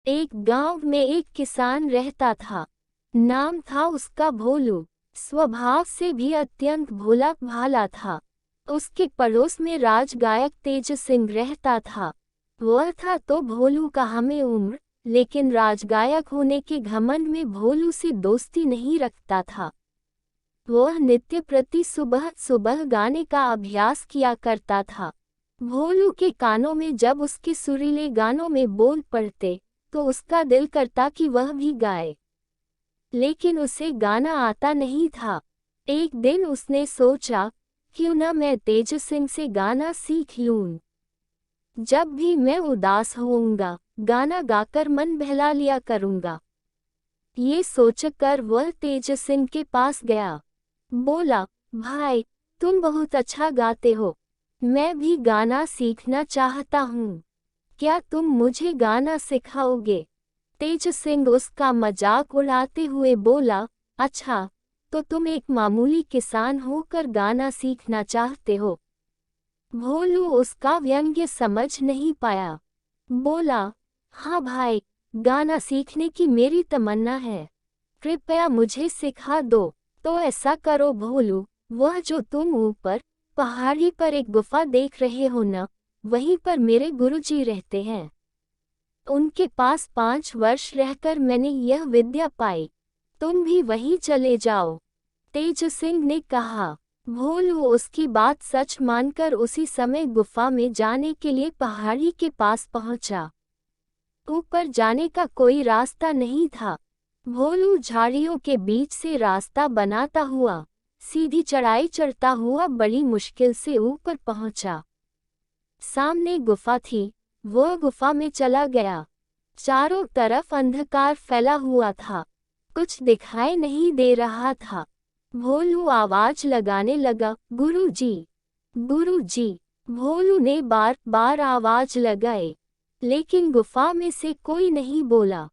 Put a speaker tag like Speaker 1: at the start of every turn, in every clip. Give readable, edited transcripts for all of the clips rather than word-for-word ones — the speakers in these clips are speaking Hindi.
Speaker 1: एक गांव में एक किसान रहता था। नाम था उसका भोलू। स्वभाव से भी अत्यंत भोला भाला था। उसके पड़ोस में राजगायक तेज सिंह रहता था। वह था तो भोलू का हमें उम्र, लेकिन राजगायक होने के घमंड में भोलू से दोस्ती नहीं रखता था। वह नित्य प्रति सुबह सुबह गाने का अभ्यास किया करता था। भोलू के कानों में जब उसके सुरीले गानों में बोल पड़ते तो उसका दिल करता कि वह भी गाए, लेकिन उसे गाना आता नहीं था। एक दिन उसने सोचा, क्यों न मैं तेज सिंह से गाना सीख लूं। जब भी मैं उदास होऊंगा, गाना गाकर मन बहला लिया करूंगा। ये सोचकर वह तेज सिंह के पास गया। बोला, भाई, तुम बहुत अच्छा गाते हो। मैं भी गाना सीखना चाहता हूँ। क्या तुम मुझे गाना सिखाओगे? तेज सिंह उसका मजाक उड़ाते हुए बोला, अच्छा, तो तुम एक मामूली किसान होकर गाना सीखना चाहते हो? भोलू उसका व्यंग्य समझ नहीं पाया। बोला, हाँ भाई, गाना सीखने की मेरी तमन्ना है। कृपया मुझे सिखा दो। तो ऐसा करो भोलू, वह जो तुम ऊपर पहाड़ी पर एक गुफा देख रहे हो न, वहीं पर मेरे गुरुजी रहते हैं। उनके पास 5 वर्ष रहकर मैंने यह विद्या पाई। तुम भी वहीं चले जाओ। तेज सिंह ने कहा। भोलू उसकी बात सच मानकर उसी समय गुफा में जाने के लिए पहाड़ी के पास पहुंचा। ऊपर जाने का कोई रास्ता नहीं था। भोलू झाड़ियों के बीच से रास्ता बनाता हुआ सीधी चढ़ाई चढ़ता हुआ बड़ी मुश्किल से ऊपर पहुंचा। सामने गुफा थी। वह गुफा में चला गया। चारों तरफ अंधकार फैला हुआ था। कुछ दिखाई नहीं दे रहा था। भोलू आवाज लगाने लगा, गुरुजी, गुरुजी। भोलू ने बार बार आवाज लगाई, लेकिन गुफा में से कोई नहीं बोला।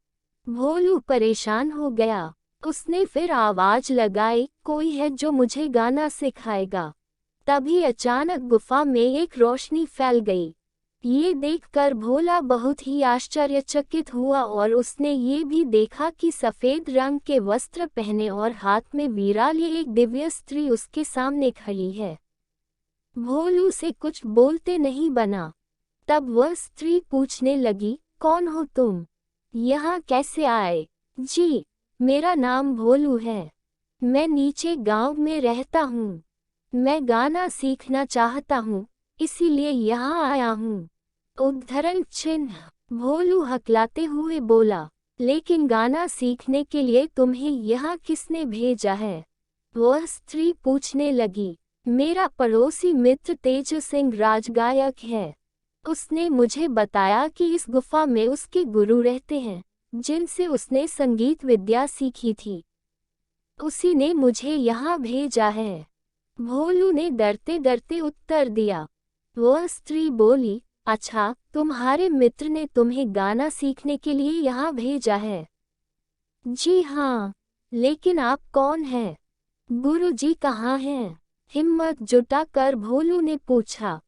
Speaker 1: भोलू परेशान हो गया। उसने फिर आवाज लगाई, कोई है जो मुझे गाना सिखाएगा? तभी अचानक गुफा में एक रोशनी फैल गई। ये देखकर भोला बहुत ही आश्चर्यचकित हुआ और उसने ये भी देखा कि सफेद रंग के वस्त्र पहने और हाथ में वीराली एक दिव्य स्त्री उसके सामने खड़ी है। भोलू से कुछ बोलते नहीं बना। तब वह स्त्री पूछने लगी, कौन हो तुम? यहाँ कैसे आए? जी, मेरा नाम भोलू है। मैं नीचे गांव में रहता हूँ। मैं गाना सीखना चाहता हूँ, इसीलिए यहाँ आया हूँ। उद्धरण चिन्ह। भोलू हकलाते हुए बोला, लेकिन गाना सीखने के लिए तुम्हें यहाँ किसने भेजा है? वह स्त्री पूछने लगी, मेरा पड़ोसी मित्र तेज सिंह राजगायक है। उसने मुझे बताया कि इस गुफा में उसके गुरु रहते हैं, जिनसे उसने संगीत विद्या सीखी थी। उसी ने मुझे यहाँ भेजा है। भोलू ने डरते डरते उत्तर दिया। वह स्त्री बोली, अच्छा, तुम्हारे मित्र ने तुम्हें गाना सीखने के लिए यहाँ भेजा है? जी हाँ, लेकिन आप कौन हैं? गुरुजी कहाँ हैं? हिम्मत जुटाकर भोलू ने पूछा।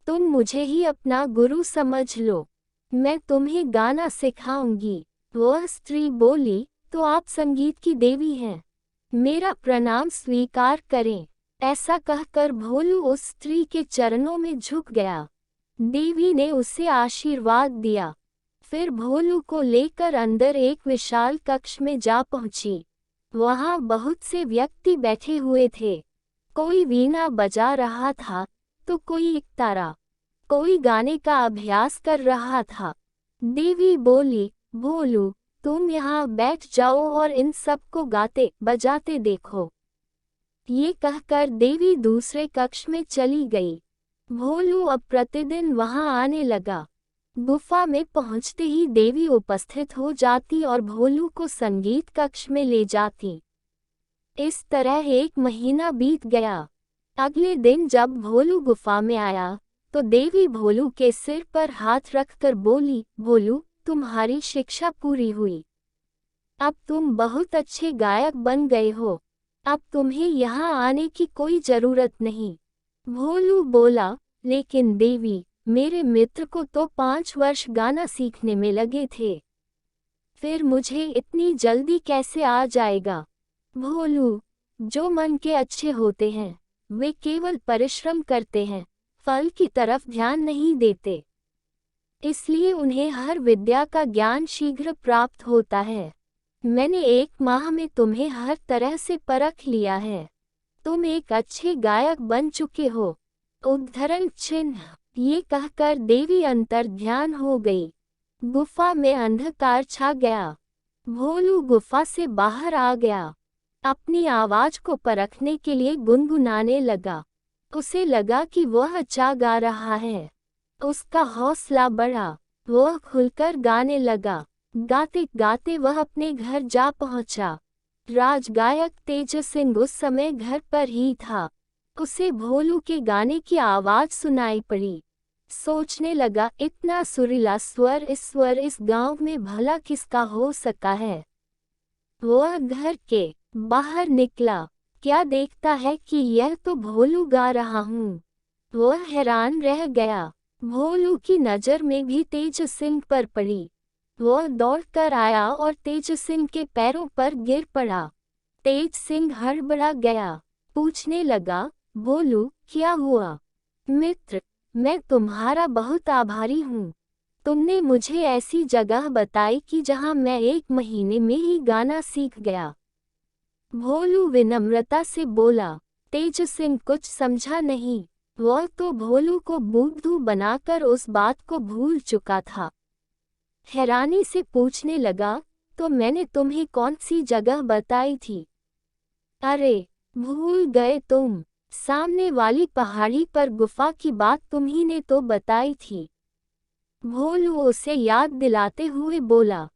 Speaker 1: तुम मुझे ही अपना गुरु समझ लो। मैं तुम्हें गाना सिखाऊंगी। वह स्त्री बोली, तो आप संगीत की देवी हैं। मेरा प्रणाम स्वीकार करें। ऐसा कहकर भोलू उस स्त्री के चरणों में झुक गया। देवी ने उसे आशीर्वाद दिया। फिर भोलू को लेकर अंदर एक विशाल कक्ष में जा पहुंची। वहां बहुत से व्यक्ति बैठे हुए थे। कोई वीणा बजा रहा था, तो कोई एक तारा, कोई गाने का अभ्यास कर रहा था। देवी बोली, भोलू, तुम यहाँ बैठ जाओ और इन सबको गाते बजाते देखो। ये कहकर देवी दूसरे कक्ष में चली गई। भोलू अब प्रतिदिन वहां आने लगा। गुफा में पहुंचते ही देवी उपस्थित हो जाती और भोलू को संगीत कक्ष में ले जाती। इस तरह 1 महीना बीत गया। अगले दिन जब भोलू गुफा में आया, तो देवी भोलू के सिर पर हाथ रखकर बोली, भोलू, तुम्हारी शिक्षा पूरी हुई। अब तुम बहुत अच्छे गायक बन गए हो। अब तुम्हें यहाँ आने की कोई जरूरत नहीं। भोलू बोला, लेकिन देवी, मेरे मित्र को तो 5 वर्ष गाना सीखने में लगे थे। फिर मुझे इतनी जल्दी कैसे आ जाएगा? भोलू, जो मन के अच्छे होते हैं वे केवल परिश्रम करते हैं, फल की तरफ ध्यान नहीं देते। इसलिए उन्हें हर विद्या का ज्ञान शीघ्र प्राप्त होता है। मैंने 1 माह में तुम्हें हर तरह से परख लिया है। तुम एक अच्छे गायक बन चुके हो। उद्धरण चिन्ह। ये कहकर देवी अंतर्ध्यान हो गई। गुफा में अंधकार छा गया। भोलू गुफा से बाहर आ गया। अपनी आवाज को परखने के लिए गुनगुनाने लगा। उसे लगा कि वह अच्छा गा रहा है। उसका हौसला बढ़ा। वह खुलकर गाने लगा। गाते गाते वह अपने घर जा पहुंचा। राजगायक तेज सिंह उस समय घर पर ही था। उसे भोलू के गाने की आवाज सुनाई पड़ी। सोचने लगा, इतना सुरीला स्वर इस गांव में भला किसका हो सका है। वह घर के बाहर निकला। क्या देखता है कि यह तो भोलू गा रहा हूँ। वह हैरान रह गया। भोलू की नज़र में भी तेज सिंह पर पड़ी। वह दौड़कर आया और तेज सिंह के पैरों पर गिर पड़ा। तेज सिंह हड़बड़ा गया। पूछने लगा, भोलू क्या हुआ? मित्र, मैं तुम्हारा बहुत आभारी हूँ। तुमने मुझे ऐसी जगह बताई कि जहाँ मैं 1 महीने में ही गाना सीख गया। भोलू विनम्रता से बोला। तेज सिंह कुछ समझा नहीं। वह तो भोलू को बुद्धू बनाकर उस बात को भूल चुका था। हैरानी से पूछने लगा, तो मैंने तुम्हें कौन सी जगह बताई थी? अरे, भूल गए तुम। सामने वाली पहाड़ी पर गुफा की बात तुम्ही ने तो बताई थी। भोलू उसे याद दिलाते हुए बोला।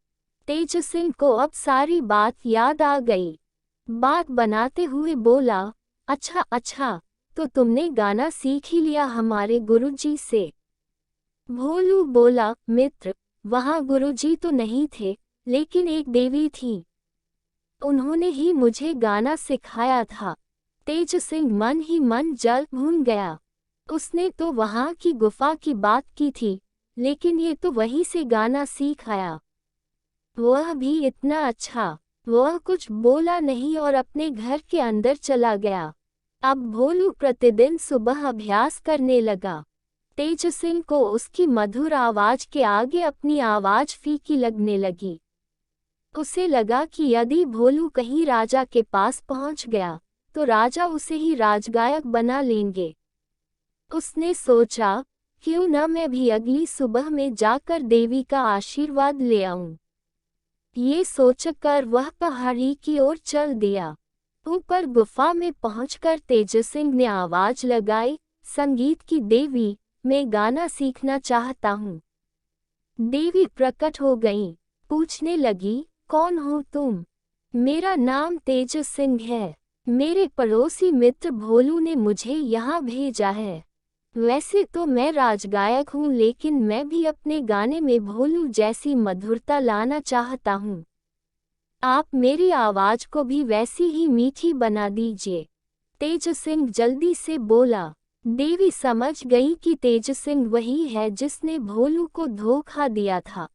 Speaker 1: तेज सिंह को अब सारी बात याद आ गई। बात बनाते हुए बोला, अच्छा, तो तुमने गाना सीख ही लिया हमारे गुरुजी से। भोलू बोला, मित्र, वहाँ गुरुजी तो नहीं थे, लेकिन एक देवी थी। उन्होंने ही मुझे गाना सिखाया था। तेज सिंह मन ही मन जल भून गया। उसने तो वहाँ की गुफा की बात की थी, लेकिन ये तो वहीं से गाना सीख आया। वह भी इतना अच्छा। वह कुछ बोला नहीं और अपने घर के अंदर चला गया। अब भोलू प्रतिदिन सुबह अभ्यास करने लगा। तेज सिंह को उसकी मधुर आवाज के आगे अपनी आवाज फीकी लगने लगी। उसे लगा कि यदि भोलू कहीं राजा के पास पहुंच गया, तो राजा उसे ही राजगायक बना लेंगे। उसने सोचा, क्यों न मैं भी अगली सुबह में जाकर देवी का आशीर्वाद ले आऊं। ये सोचकर वह पहाड़ी की ओर चल दिया। ऊपर गुफा में पहुंचकर तेज सिंह ने आवाज लगाई, संगीत की देवी, मैं गाना सीखना चाहता हूँ। देवी प्रकट हो गईं। पूछने लगी, कौन हो तुम? मेरा नाम तेज सिंह है। मेरे पड़ोसी मित्र भोलू ने मुझे यहाँ भेजा है। वैसे तो मैं राजगायक हूँ, लेकिन मैं भी अपने गाने में भोलू जैसी मधुरता लाना चाहता हूँ। आप मेरी आवाज को भी वैसी ही मीठी बना दीजिए। तेज सिंह जल्दी से बोला। देवी समझ गई कि तेज सिंह वही है जिसने भोलू को धोखा दिया था।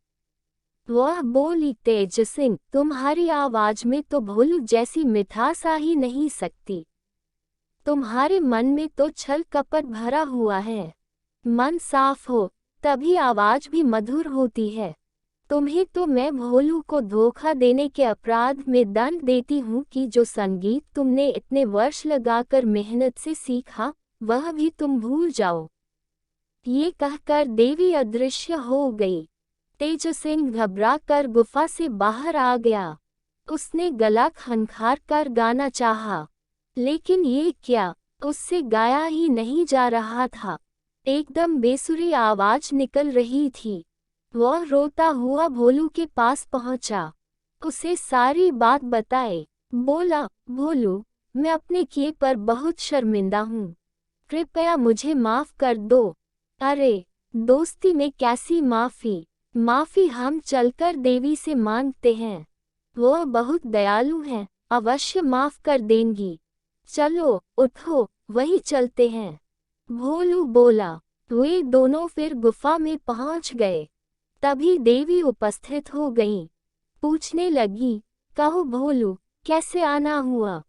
Speaker 1: वह बोली, तेज सिंह, तुम्हारी आवाज में तो भोलू जैसी मिठास आ ही नहीं सकती। तुम्हारे मन में तो छल कपट भरा हुआ है। मन साफ हो तभी आवाज भी मधुर होती है। तुम्हें तो मैं भोलू को धोखा देने के अपराध में दंड देती हूँ कि जो संगीत तुमने इतने वर्ष लगाकर मेहनत से सीखा, वह भी तुम भूल जाओ। ये कहकर देवी अदृश्य हो गई। तेज सिंह घबरा कर गुफा से बाहर आ गया। उसने गला खनखार कर गाना चाहा, लेकिन ये क्या, उससे गाया ही नहीं जा रहा था। एकदम बेसुरी आवाज निकल रही थी। वह रोता हुआ भोलू के पास पहुंचा। उसे सारी बात बताए। बोला, भोलू, मैं अपने किए पर बहुत शर्मिंदा हूँ। कृपया मुझे माफ कर दो। अरे, दोस्ती में कैसी माफी? माफी हम चलकर देवी से मांगते हैं। वह बहुत दयालु हैं, अवश्य माफ कर देंगी। चलो, उठो, वहीं चलते हैं। भोलू बोला। वे दोनों फिर गुफा में पहुंच गए। तभी देवी उपस्थित हो गईं। पूछने लगी, कहो भोलू, कैसे आना हुआ।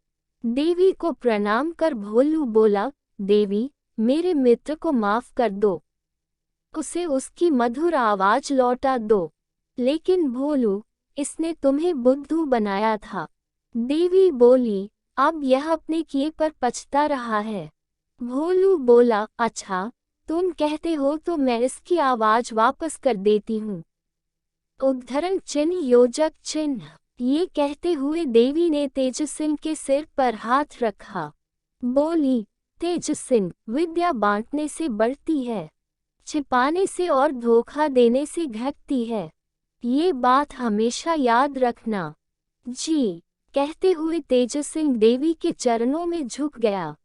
Speaker 1: देवी को प्रणाम कर भोलू बोला, देवी, मेरे मित्र को माफ कर दो, उसे उसकी मधुर आवाज लौटा दो। लेकिन भोलू, इसने तुम्हें बुद्धू बनाया था। देवी बोली, अब यह अपने किए पर पछता रहा है। भोलू बोला, अच्छा, तुम कहते हो तो मैं इसकी आवाज वापस कर देती हूँ। उद्धरण चिन्ह योजक चिन्ह। ये कहते हुए देवी ने तेज सिंह के सिर पर हाथ रखा। बोली, तेज सिंह, विद्या बांटने से बढ़ती है, छिपाने से और धोखा देने से घटती है। ये बात हमेशा याद रखना। जी। कहते हुए तेज सिंह देवी के चरणों में झुक गया।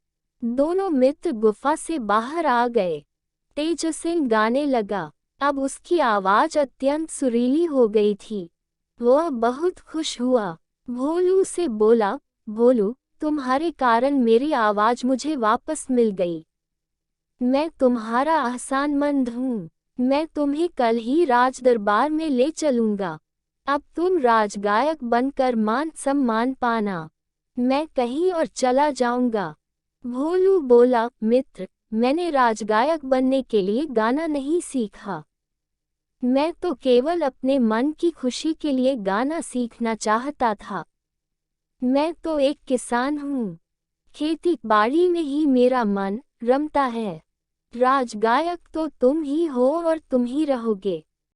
Speaker 1: दोनों मित्र गुफा से बाहर आ गए। तेज सिंह गाने लगा। अब उसकी आवाज अत्यंत सुरीली हो गई थी। वह बहुत खुश हुआ। भोलू से बोला, भोलू, तुम्हारे कारण मेरी आवाज मुझे वापस मिल गई। मैं तुम्हारा एहसानमंद हूँ। मैं तुम्हें कल ही राज दरबार में ले चलूंगा। अब तुम राजगायक बनकर मान सम्मान पाना। मैं कहीं और चला जाऊंगा। भोलू बोला, मित्र, मैंने राजगायक बनने के लिए गाना नहीं सीखा। मैं तो केवल अपने मन की खुशी के लिए गाना सीखना चाहता था। मैं तो एक किसान हूँ। खेती बाड़ी में ही मेरा मन रमता है। राजगायक तो तुम ही हो और तुम ही रहोगे।